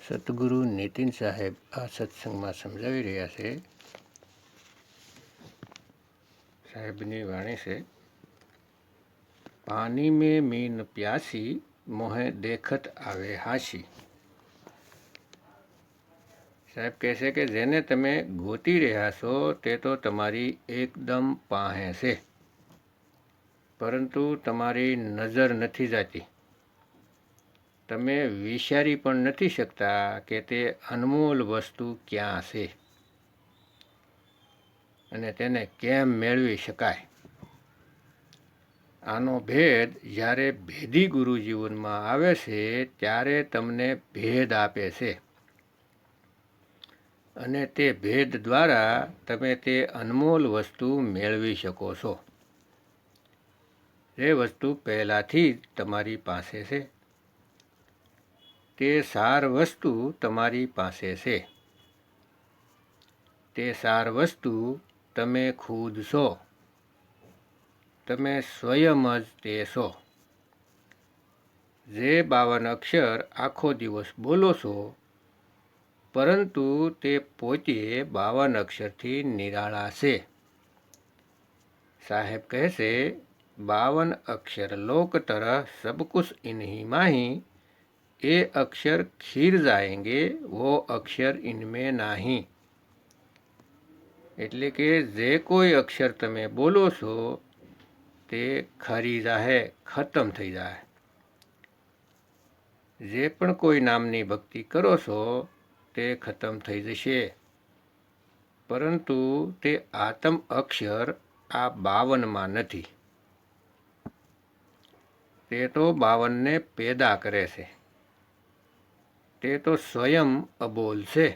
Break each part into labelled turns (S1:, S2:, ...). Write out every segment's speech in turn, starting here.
S1: સતગુરુ નીતિન સાહેબ આ સત્સંગમાં સમજાવી રહ્યા છે. સાહેબની વાણી છે, પાણી મેં મીન પ્યાસી, મોહે દેખત આવે હાસી. સાહેબ કહે છે કે જેને તમે ગોતી રહ્યા છો તે તો તમારી એકદમ પાસે છે, પરંતુ તમારી નજર નથી જતી. તમે વિચારી પણ નથી શકતા કે તે અનમોલ વસ્તુ ક્યાં છે અને તેને કેમ મેળવી શકાય. આનો ભેદ જ્યારે ભેદી ગુરુ જીવનમાં આવે છે ત્યારે તમને ભેદ આપે છે અને તે ભેદ દ્વારા તમે તે અનમોલ વસ્તુ મેળવી શકો છો. જે વસ્તુ પહેલાંથી જ તમારી પાસે છે, તે સાર વસ્તુ તમારી પાસે છે. તે સાર વસ્તુ તમે ખુદ છો. તમે સ્વયં જ તે છો. જે 52 અક્ષર આખો દિવસ બોલો છો, પરંતુ તે પોતે 52 અક્ષરથી નિરાળા છે. સાહેબ કહે છે, 52 અક્ષર લોક તરહ સબ કુછ ઇન્हीं माही, એ અક્ષર ખીર જાએંગે વો અક્ષર ઇનમેं नाही. એટલે કે જે કોઈ અક્ષર તમે બોલો છો તે ખરી જાહે, ખતમ થઈ જાય. જે પણ કોઈ નામની ભક્તિ કરો છો તે ખતમ થઈ જશે, પરંતુ તે આત્મ અક્ષર આ 52માં નથી. તે તો 52ને પેદા કરે છે. તે તો સ્વયં અબોલ છે.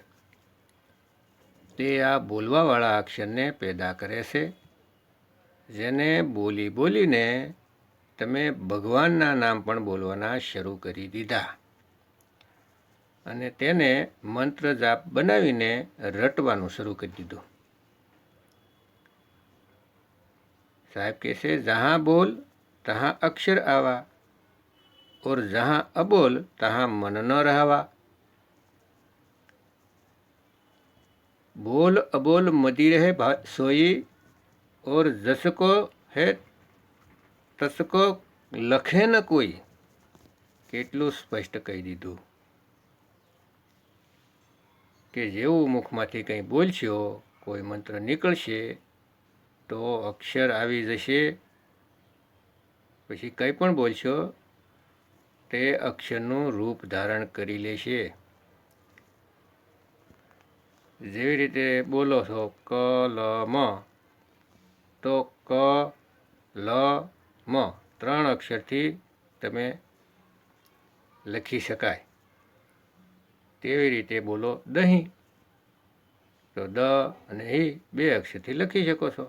S1: તે આ બોલવાવાળા અક્ષરને પેદા કરે છે, જેને બોલી બોલીને તમે ભગવાનના નામ પણ બોલવાના શરૂ કરી દીધા અને તેને મંત્ર જાપ બનાવીને રટવાનું શરૂ કરી દીધું. સાહેબ કહે છે, જहाँ બોલ તहाँ અક્ષર આવા, और जहाँ अबोल तहाँ मन न रहवा. बोल अबोल मदी रहे सोई, और जसको है तसको લખે ન કોઈ. કેટલું સ્પષ્ટ કહી દીધું કે જેવું મુખમાંથી કંઈ બોલશો, કોઈ મંત્ર નીકળશે તો અક્ષર આવી જશે. પછી કંઈ પણ બોલશો તે અક્ષરનું રૂપ ધારણ કરી લેશે. જેવી રીતે બોલો છો કલમ, તો ક લ મ 3 અક્ષરથી તમે લખી શકાય. તેવી રીતે બોલો દહીં, તો દ અને ઈ 2 અક્ષરથી લખી શકો છો.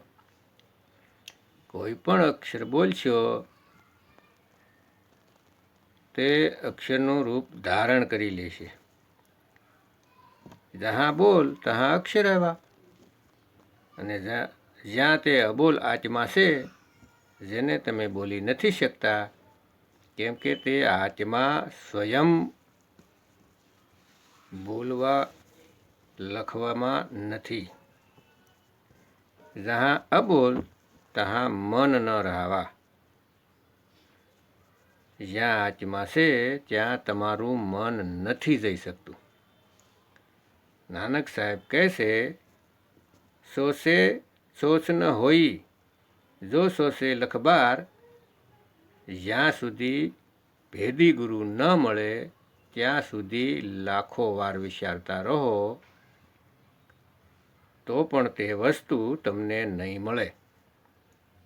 S1: કોઈ પણ અક્ષર બોલશો તે અક્ષરનું રૂપ ધારણ કરી લેશે. જहाँ બોલ તहाँ અક્ષર આવા, અને જ્યાં તે અબોલ આત્મા છે જેને તમે બોલી નથી શકતા, કેમ કે તે આત્મા સ્વયં બોલવા લખવામાં નથી. જहाँ અબોલ તहाँ મન ન રહેવા. જ્યાં આત્મા છે ત્યાં તમારું મન નથી જઈ શકતું. નાનક સાહેબ કહે છે, સોસે સોચ ન હોઈ, જો સોસે લખબાર. જ્યાં સુધી ભેદી ગુરુ ન મળે ત્યાં સુધી લાખો વાર વિચારતા રહો તો પણ તે વસ્તુ તમને નહીં મળે.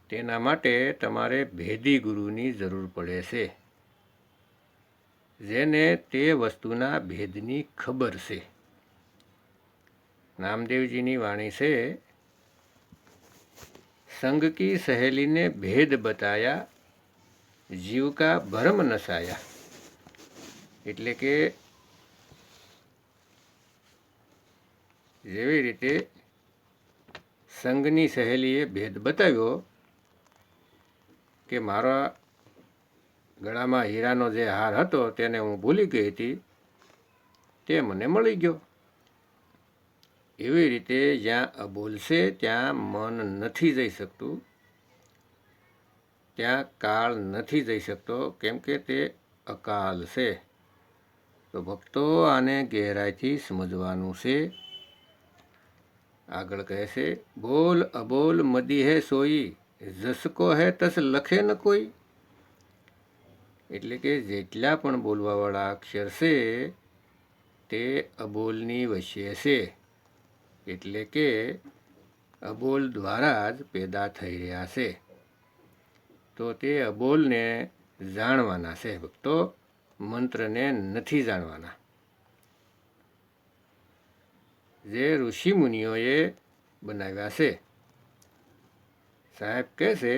S1: તેના માટે તમારે ભેદી ગુરુની જરૂર પડે છે, જેને તે વસ્તુના ભેદની ખબર છે. નામદેવજીની વાણી છે, સંગ કી સહેલીને ભેદ બતાયા, જીવ કા ભરમ નસાયા. એટલે કે જેવી રીતે સંઘની સહેલીએ ભેદ બતાવ્યો કે મારા ગળામાં હીરાનો જે હાર હતો તેને હું ભૂલી ગઈ હતી, તે મને મળી ગયો. એવી રીતે જ્યાં અબોલ છે ત્યાં મન નથી જઈ શકતું, ત્યાં કાળ નથી જઈ શકતો, કેમ કે તે અકાલ છે. તો ભક્તો આને ગહેરાઈથી સમજવાનું છે. આગળ કહે છે, બોલ અબોલ મદી હે સોઈ, જસકો હે તસ લખે ન કોઈ. એટલે કે જેટલા પણ બોલવાવાળા અક્ષર છે તે અબોલની વચ્ચે છે, એટલે કે અબોલ દ્વારા જ પેદા થઈ રહ્યા છે. તો તે અબોલને જાણવાના છે ભક્તો, મંત્રને નથી જાણવાના. જે ઋષિમુનિઓએ બનાવ્યા છે. સાહેબ કહે છે,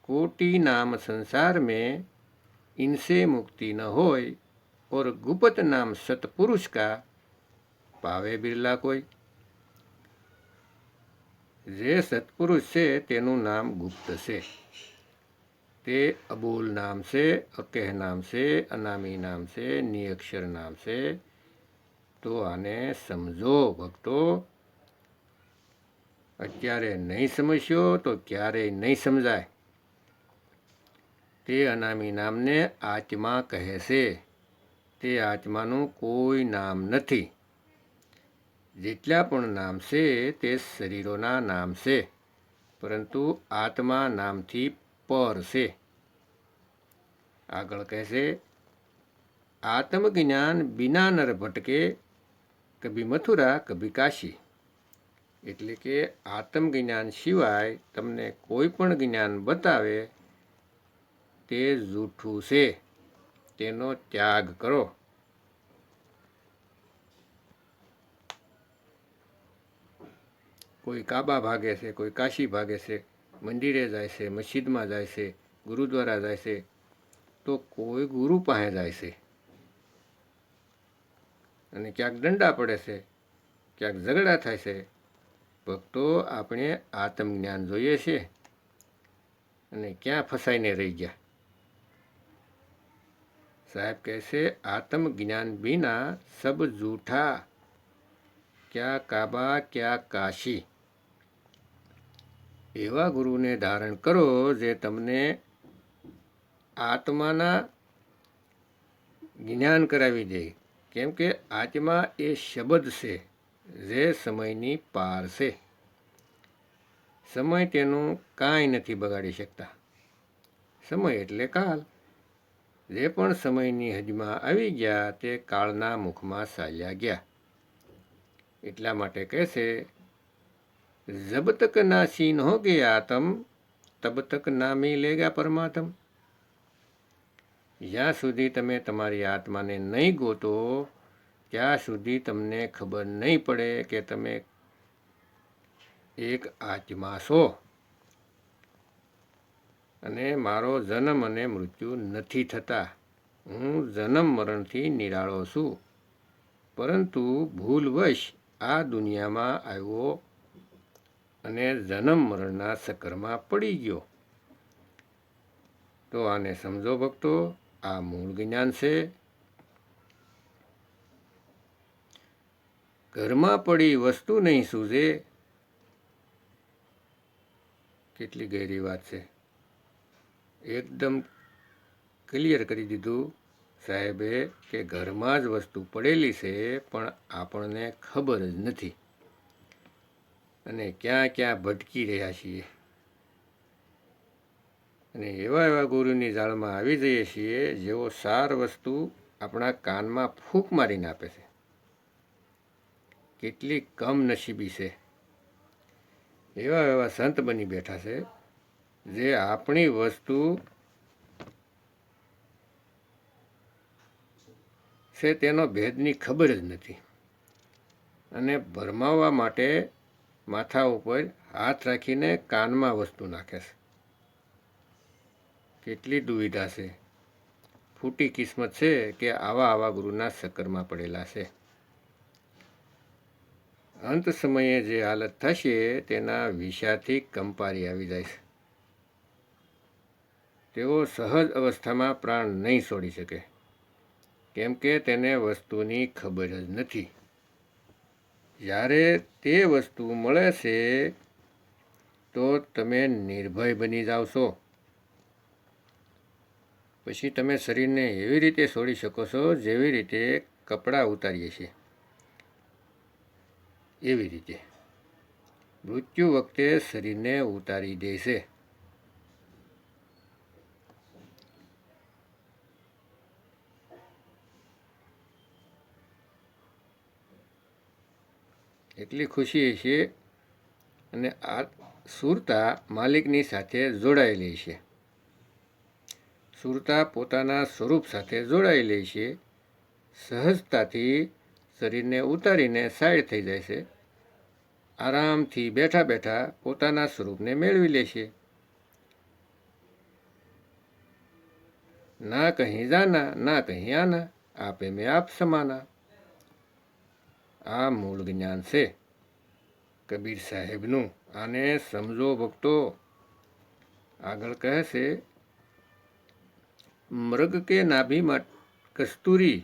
S1: કોટી નામ સંસાર મેં इनसे मुक्ति न होय, और गुप्त नाम सतपुरुष का पावे बिरला कोई. જે સત્પુરુષ છે તેનું નામ ગુપ્ત છે, તે અબોલ નામ છે, અકેહ નામ છે, અનામી નામ છે, નિયક્ષર નામ છે. તો આને સમજો ભક્તો, અત્યારે નહીં સમજશો તો ક્યારેય નહીં સમજાય. તે અનામી નામને આત્મા કહે છે. તે આત્માનું કોઈ નામ નથી. જેટલા પણ નામ છે તે શરીરોના નામ છે, પરંતુ આત્મા નામથી પર છે. આગળ કહે છે, આત્મજ્ઞાન બિના નર ભટકે, કભી મથુરા કભી કાશી. એટલે કે આત્મજ્ઞાન સિવાય તમને કોઈ પણ જ્ઞાન બતાવે તે જૂઠું છે, તેનો ત્યાગ કરો. કોઈ કાબા ભાગે છે, કોઈ કાશી ભાગે છે, મંદિરે જાય છે, મસ્જિદમાં જાય છે, ગુરુદ્વારા જાય છે, તો કોઈ ગુરુ પાસે જાય છે અને ક્યાંક દંડા પડે છે, ક્યાંક ઝઘડા થાય છે. ભક્તો આપણે આત્મજ્ઞાન જોઈએ છે અને ક્યાં ફસાઈને રહી ગયા. સાહેબ કહે છે, આત્મજ્ઞાન બિના સબ જૂઠા, ક્યાં કાબા ક્યાં કાશી. એવા ગુરુને ધારણ કરો જે તમને આત્માના જ્ઞાન કરાવી દે, કેમ કે આત્મા એ શબ્દ છે જે સમયની પાર છે. સમય તેનું કાંઈ નથી બગાડી શકતા. સમય એટલે કાળ. જે પણ સમયની હદમાં આવી ગયા તે કાળના મુખમાં ચાલ્યા ગયા. એટલા માટે કહે છે, જબ તક ના સીન હોગે આતમ, તબ તક ના મિલેગા પરમાત્મ. જ્યાં સુધી તમે તમારી આત્માને નહીં ગોતો ત્યાં સુધી તમને ખબર નહીં પડે કે તમે એક આત્મા છો અને મારો જન્મ અને મૃત્યુ નથી થતા. હું જન્મ મરણથી નિરાળો છું, પરંતુ ભૂલવશ આ દુનિયામાં આવ્યો અને જન્મ મરણના ચક્કરમાં પડી ગયો. તો આને સમજો ભક્તો, આ મૂળ જ્ઞાન છે. ઘરમાં પડી વસ્તુ નહીં સૂઝે. કેટલી ગહેરી વાત છે. એકદમ ક્લિયર કરી દીધું સાહેબે કે ઘરમાં જ વસ્તુ પડેલી છે પણ આપણને ખબર જ નથી અને ક્યાં ક્યાં ભટકી રહ્યા છીએ અને એવા એવા ગુરુની જાળમાં આવી જઈએ છીએ જેઓ સાર વસ્તુ આપણા કાનમાં ફૂંક મારીને આપે છે. કેટલી કમનસીબી છે. એવા એવા સંત બની બેઠા છે જે આપણી વસ્તુ છે તેનો ભેદની ખબર જ નથી અને ભરમાવવા માટે માથા ઉપર હાથ રાખીને કાનમાં વસ્તુ નાખે છે. કેટલી દુવિધા છે. ફૂટી કિસ્મત છે કે આવા ગુરુના ચક્કરમાં પડેલા છે. અંત સમયે જે હાલત થશે તેના વિષાથી કંપારી આવી જાય છે. તેઓ સહજ અવસ્થામાં પ્રાણ નહીં છોડી શકે. કેમ કે તેને વસ્તુની ખબર જ નથી. જ્યારે તે વસ્તુ મળે છે તો તમે નિર્ભય બની જાઓ છો. પછી તમે શરીરને એવી રીતે છોડી શકો છો જેવી રીતે કપડાં ઉતારીએ છીએ એવી રીતે મૃત્યુ વખતે શરીરને ઉતારી દે છે. એટલી ખુશી છે અને આ સુરતા માલિકની સાથે જોડાયેલી છે. સુરતા પોતાના સ્વરૂપ સાથે જોડાયેલી છે. સહજતાથી શરીરને ઉતારીને સાઈડ થઈ જાય છે. આરામથી બેઠા બેઠા પોતાના સ્વરૂપને મેળવી લે છે. ના કહી જાના ના કહી આના, આપે મેં આપ સમાના. આ મૂળ જ્ઞાન છે કબીર સાહેબનું. આને સમજો ભક્તો. આગળ કહે છે, મૃગ કે નાભીમાં કસ્તુરી,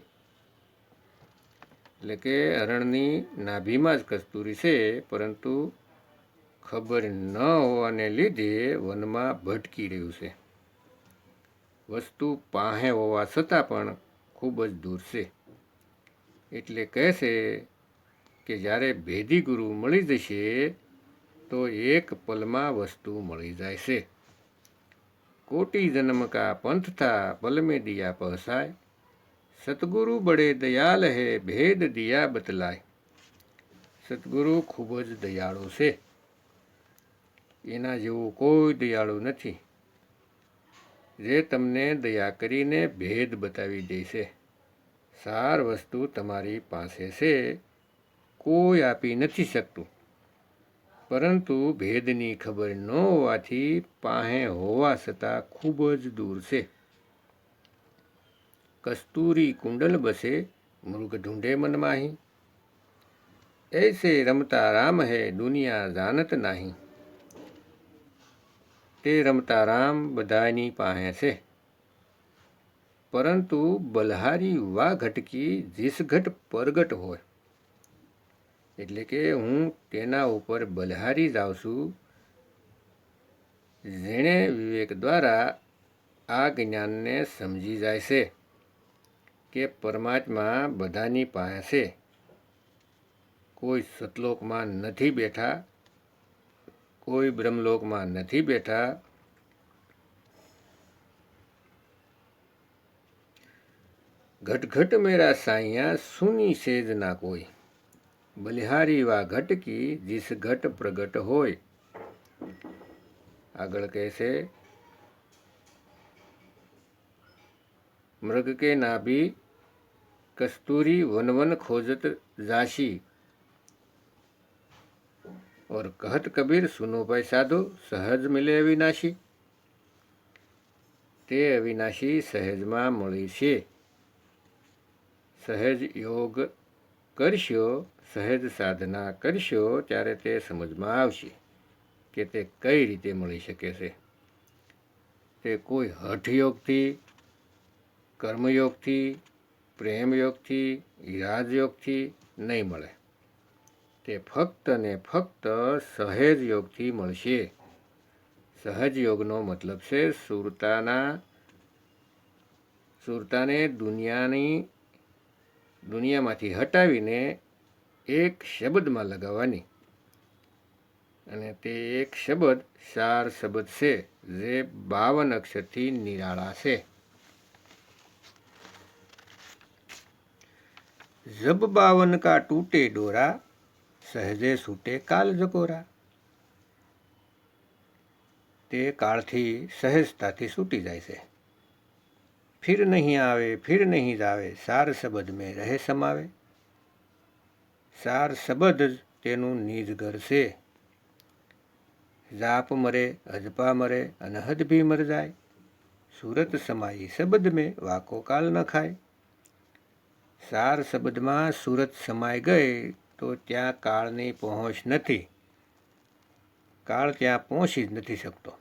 S1: એટલે કે હરણની નાભીમાં જ કસ્તુરી છે, પરંતુ ખબર ન હોવાને લીધે વનમાં ભટકી રહ્યું છે. વસ્તુ પાસે હોવા છતાં પણ ખૂબ જ દૂર છે. એટલે કહે છે કે જ્યારે ભેદી ગુરુ મળી જશે તો એક પલમાં વસ્તુ મળી જાય છે. કોટી જન્મ કા પંથ થા પલ મેં દિયા પહસાય, સતગુરુ બડે દયાલ હે ભેદ દિયા બતલાય. સતગુરુ ખૂબ જ દયાળુ છે. એના જેવું કોઈ દયાળુ નથી જે તમને દયા કરીને ભેદ બતાવી દે છે. સાર વસ્તુ તમારી પાસે છે, કોઈ આપી નથી શકતું, પરંતુ ભેદની ખબર ન હોવાથી પાસે હોવા છતાં ખૂબ જ દૂર છે. કસ્તુરી કુંડલ બસે મૃગ ઢૂંઢે મન માહી, ऐसे रमता राम है दुनिया जानत नहीं. તે રમતા રામ બધાની પાસે છે, પરંતુ બલહારી વા ઘટકી જીસ ઘટ પરગટ હોય. એટલે કે હું તેના ઉપર બલહારી જાઉં છું જેણે વિવેક દ્વારા આ જ્ઞાનને સમજી જાય છે કે પરમાત્મા બધાની પાસે છે. કોઈ સતલોકમાં નથી બેઠા, કોઈ બ્રહ્મલોકમાં નથી બેઠા. ઘટ ઘટ મેરા સાઈયા સુની સેજ ના કોઈ, બલિહારી વા ઘટકી જીસ ઘટ પ્રગટ હોય. આગળ કહે છે, મૃગ કે નાભી कस्तूरी वन वन खोजत जाशी, और कहत कबीर सुनो भाई साधो सहज मिले अविनाशी. તે અવિનાશી સહેજમાં મળી છે. સહેજ યોગ કરશો, સહેજ સાધના કરશો ત્યારે તે સમજમાં આવશે કે તે કઈ રીતે મળી શકે છે. તે કોઈ હઠયોગથી, કર્મયોગથી, પ્રેમયોગથી, રાજયોગથી નહીં મળે. તે ફક્ત ને ફક્ત સહેજ યોગથી મળશે. સહજ યોગનો મતલબ છે સુરતાને દુનિયામાંથી હટાવીને એક શબ્દમાં લગાવવાની. અને તે એક શબ્દ સાર શબ્દ છે જે 52 અક્ષરથી નિરાળા છે. જબ 52 કા ટૂટે ડોરા, સહજે છૂટે કાલ જકોરા. તે કાળથી સહેજતાથી છૂટી જાય છે. ફિર નહીં આવે ફિર નહીં જાવે, સાર શબ્દ મેં રહે સમાવે. સાર શબ્દ જ તેનું નિજ ઘર છે. જાપ મરે, અજપા મરે, અનહદ ભી મર જાય. સુરત સમાઈ શબ્દ મેં વાકો કાલ ન ખાય. સાર શબ્દમાં સુરત સમાઈ ગઈ તો ત્યાં કાળની પહોંચ નથી. કાળ ત્યાં પહોંચી જ નથી શકતો.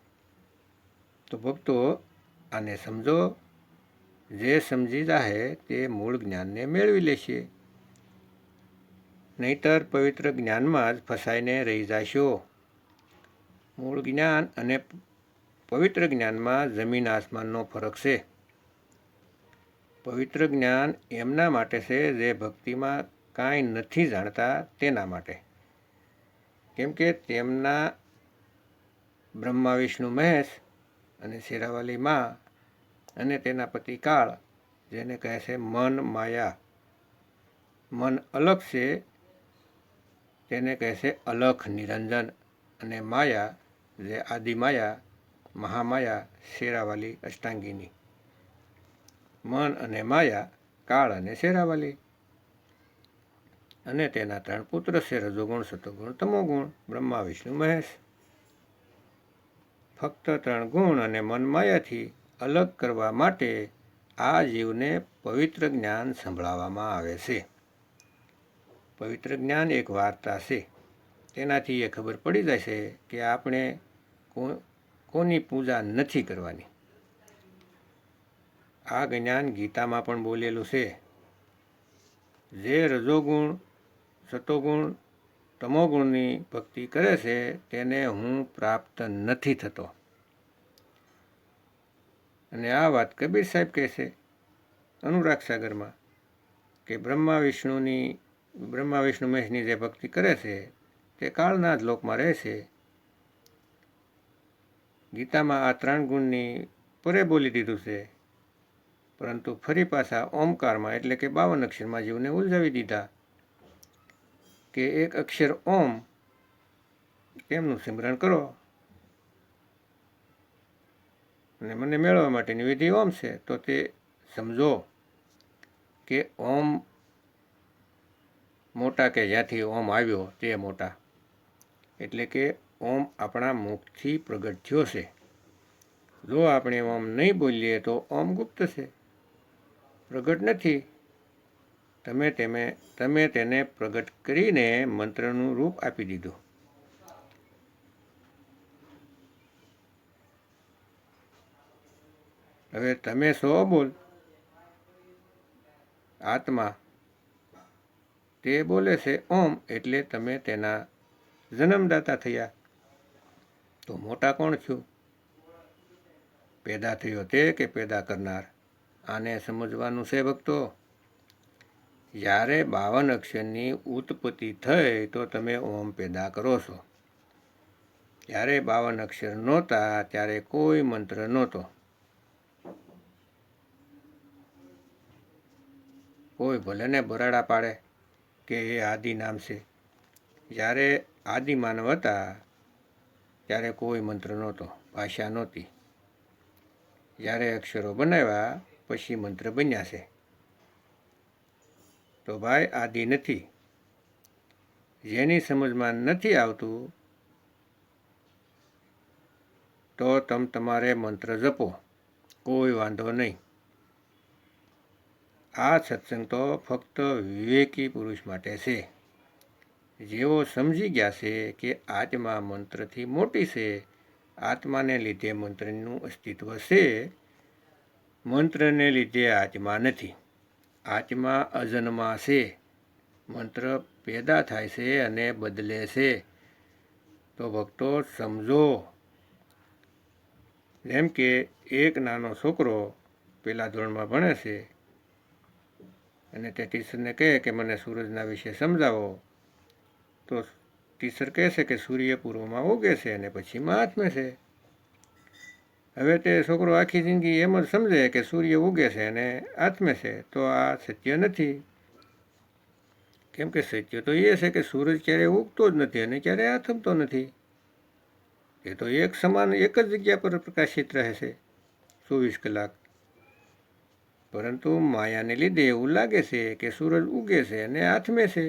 S1: તો ભક્તો આને સમજો જે સમજી જાહે તે મૂળ જ્ઞાનને મેળવી લેશે, નહીતર પવિત્ર જ્ઞાનમાં જ ફસાઈને રહી જશો. મૂળ જ્ઞાન અને પવિત્ર જ્ઞાનમાં જમીન આસમાનનો ફરક છે. પવિત્ર જ્ઞાન એમના માટે છે જે ભક્તિમાં કાંઈ નથી જાણતા તેના માટે, કેમ કે તેમના બ્રહ્મા વિષ્ણુ મહેશ અને શેરાવાલી મા અને તેના પતિ કાળ, જેને કહે છે મન માયા. મન અલગ છે, તેને કહે છે અલખ નિરંજન, અને માયા જે આદિમાયા મહામાયા શેરાવાલી અષ્ટાંગીની. મન અને માયા, કાળ અને શેરાવાલી. અને તેના 3 પુત્ર છે, રજોગુણ, સતોગુણ, તમોગુણ, બ્રહ્મા વિષ્ણુ મહેશ. ફક્ત 3 ગુણ અને મન માયાથી અલગ કરવા માટે આ જીવને પવિત્ર જ્ઞાન સંભળાવવામાં આવે છે. પવિત્ર જ્ઞાન એક વાર્તા છે. તેનાથી એ ખબર પડી જશે કે આપણે કોની પૂજા નથી કરવાની. આ જ્ઞાન ગીતામાં પણ બોલેલું છે. જે રજોગુણ, સતોગુણ, તમોગુણની ભક્તિ કરે છે તેને હું પ્રાપ્ત નથી થતો. અને આ વાત કબીર સાહેબ કહે છે અનુરાગ સાગરમાં, કે બ્રહ્મા વિષ્ણુ મહેશની જે ભક્તિ કરે છે તે કાળના જ લોકમાં રહે છે. ગીતામાં આ 3 ગુણની પરે બોલી દીધું છે, પરંતુ ફરી પાછા ઓમકારમાં એટલે કે 52 અક્ષરમાં જીવને ઉલઝાવી દીધા કે એક અક્ષર ઓમ, તેમનું સિમરણ કરો અને મને મેળવવા માટેની વિધિ ઓમ છે. તો તે સમજો કે ઓમ મોટા, કે જ્યાંથી ઓમ આવ્યો તે મોટા. એટલે કે ઓમ આપણા મુખથી પ્રગટ થયો છે. જો આપણે ઓમ નહીં બોલીએ તો ઓમ ગુપ્ત છે, પ્રગટ નથી. તમે તેને પ્રગટ કરીને મંત્રનું રૂપ આપી દીધું. હવે તમે છો અબોલ આત્મા, તે બોલે છે ઓમ, એટલે તમે તેના જન્મદાતા થયા. તો મોટા કોણ થયું? પેદા થયો તે કે પેદા કરનાર? આને સમજવાનું છે ભક્તો. જ્યારે 52 અક્ષરની ઉત્પત્તિ થઈ તો તમે ઓમ પેદા કરો છો. જ્યારે 52 અક્ષર નહોતા ત્યારે કોઈ મંત્ર નહોતો. કોઈ ભલે ને બરાડા પાડે કે એ આદિ નામ છે. જ્યારે આદિ માનવ હતા ત્યારે કોઈ મંત્ર નહોતો, ભાષા નહોતી. જ્યારે અક્ષરો બનાવ્યા પછી મંત્ર બન્યા છે. તો ભાઈ આદિ નથી. જેની સમજમાં નથી આવતું તો તમારે મંત્ર જપો, કોઈ વાંધો નહીં. આ સત્સંગ તો ફક્ત વિવેકી પુરુષ માટે છે. જેઓ સમજી ગયા છે કે આત્મા મંત્રથી મોટી છે, આત્માને લીધે મંત્રનું અસ્તિત્વ છે, મંત્રને લીધે આત્મા નથી. આત્મા અજન્મા છે. મંત્ર પેદા થાય છે અને બદલે છે. તો ભક્તો સમજો. જેમ કે એક નાનો છોકરો પહેલા ધોરણમાં ભણે છે અને તે ટીચરને કહે કે મને સૂરજના વિશે સમજાવો, તો ટીચર કહે છે કે સૂર્ય પૂર્વમાં ઉગે છે અને પશ્ચિમમાં આથમે છે. હવે તે છોકરો આખી જિંદગી એમ જ સમજે કે સૂર્ય ઉગે છે અને આથમે છે, તો આ સત્ય નથી. કેમ કે સત્ય તો એ છે કે સૂરજ ક્યારેય ઉગતો જ નથી અને ક્યારેય આથમતો નથી. એ તો એક સમાન એક જ જગ્યા પર પ્રકાશિત રહે છે 24 કલાક. પરંતુ માયાને લીધે એવું લાગે છે કે સૂરજ ઉગે છે અને આથમે છે,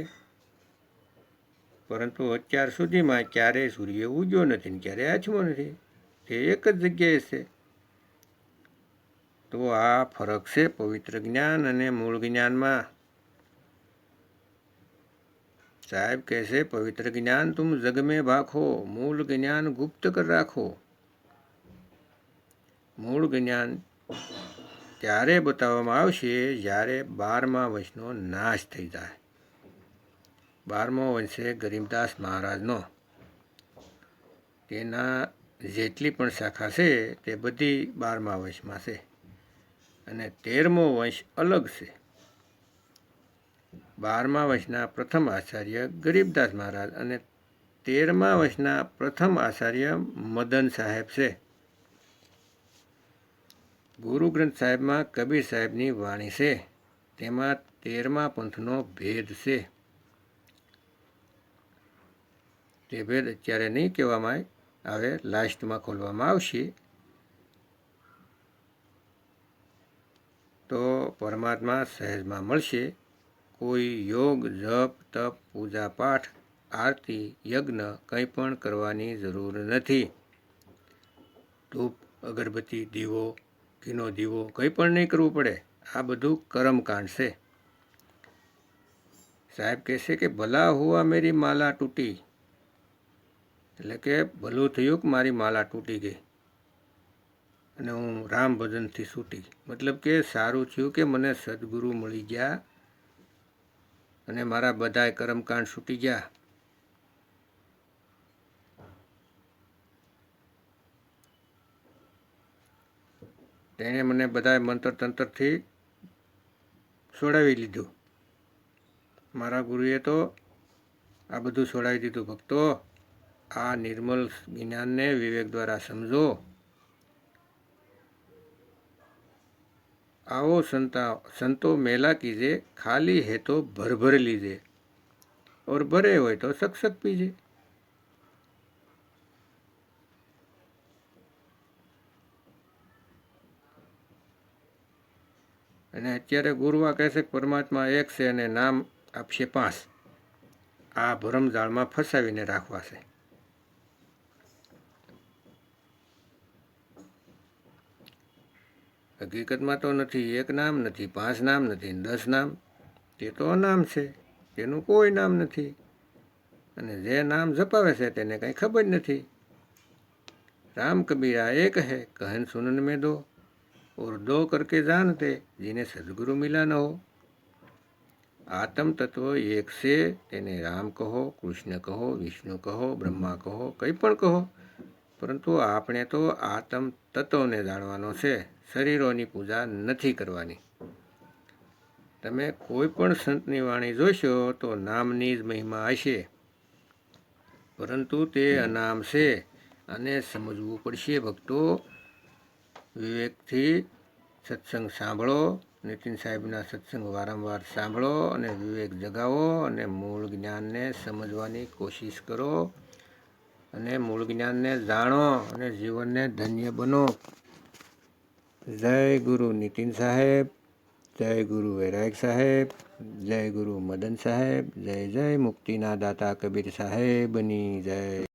S1: પરંતુ અત્યાર સુધીમાં ક્યારેય સૂર્ય ઉગ્યો નથી ને ક્યારેય આથમ્યો નથી. તે એક જ જગ્યાએ છે. તો આ ફરક છે પવિત્ર જ્ઞાન અને મૂળ જ્ઞાનમાં. સાહેબ કહે છે પવિત્ર જ્ઞાન તુમ જગ મેં ભાખો, મૂળ જ્ઞાન ગુપ્ત કર રાખો. મૂળ જ્ઞાન ત્યારે બતાવવામાં આવશે જ્યારે 12મા વંશનો નાશ થઈ જાય. 12મો વંશ છે ગરીબદાસ મહારાજનો. તેના જેટલી પણ શાખા છે તે બધી 12મા વંશમાં છે. અને 13મો વંશ અલગ છે. 12મા વંશના પ્રથમ આચાર્ય ગરીબદાસ મહારાજ અને 13મા વંશના પ્રથમ આચાર્ય મદન સાહેબ છે. ગુરુ ગ્રંથ સાહેબમાં કબીર સાહેબની વાણી છે. તેમાં 13મા પંથનો ભેદ છે. તે ભેદ અત્યારે નહીં કહેવામાં આવે, લાસ્ટમાં ખોલવામાં આવશે. તો પરમાત્મા સહેજમાં મળશે. કોઈ યોગ, જપ, તપ, પૂજા પાઠ, આરતી, યજ્ઞ કંઈ પણ કરવાની જરૂર નથી. ધૂપ, અગરબત્તી, દીવો, ઘીનો દીવો કંઈ પણ નહીં કરવું પડે. આ બધું કર્મકાંડ છે. સાહેબ કહેશે કે ભલા હુઆ મેરી માલા તૂટી, એટલે કે ભલું થયું કે મારી માલા તૂટી ગઈ અને હું રામ ભજનથી છૂટી. મતલબ કે સારું થયું કે મને સદગુરુ મળી ગયા અને મારા બધાય કર્મકાંડ છૂટી ગયા. તેણે મને બધાય મંત્ર તંત્રથી છોડાવી લીધું. મારા ગુરુએ તો આ બધું છોડાવી દીધું. ભક્તો, આ નિર્મલ જ્ઞાનને વિવેક દ્વારા સમજો. आओ संतो मेला कीजिए, खाली है तो भर भर लीजिए और भरे હોય તો સક સક પીજે. અને અત્યારે ગુરુવા કહે છે કે પરમાત્મા એક છે અને નામ આપશે 5. આ ભરમજાળમાં ફસાવીને રાખવા છે. હકીકતમાં તો નથી. 1 નામ નથી, 5 નામ નથી, 10 નામ. તે તો અનામ છે. તેનું કોઈ નામ નથી. અને જે નામ જપાવે છે તેને કંઈ ખબર નથી. राम कबीरा एक है, कहन सुनन में दो, और दो करके जानते जिन्हें सदगुरु मिला न हो. आत्म तत्व एक से, તેને રામ કહો, કૃષ્ણ કહો, વિષ્ણુ કહો, બ્રહ્મા કહો, કંઈ પણ કહો, પરંતુ આપણે તો આત્મ તત્વને જાણવાનો છે. શરીરોની પૂજા નથી કરવાની. તમે કોઈ પણ સંતની વાણી જોશો તો નામની જ મહિમા હશે, પરંતુ તે અનામ છે અને સમજવું પડશે. ભક્તો, વિવેકથી સત્સંગ સાંભળો. નીતિન સાહેબના સત્સંગ વારંવાર સાંભળો અને વિવેક જગાવો અને મૂળ જ્ઞાનને સમજવાની કોશિશ કરો અને મૂળ જ્ઞાનને જાણો અને જીવનને ધન્ય બનો. જય ગુરુ નીતિન સાહેબ, જય ગુરુ વૈરાગ સાહેબ, જય ગુરુ મદન સાહેબ, જય જય મુક્તિના દાતા કબીર સાહેબની જય.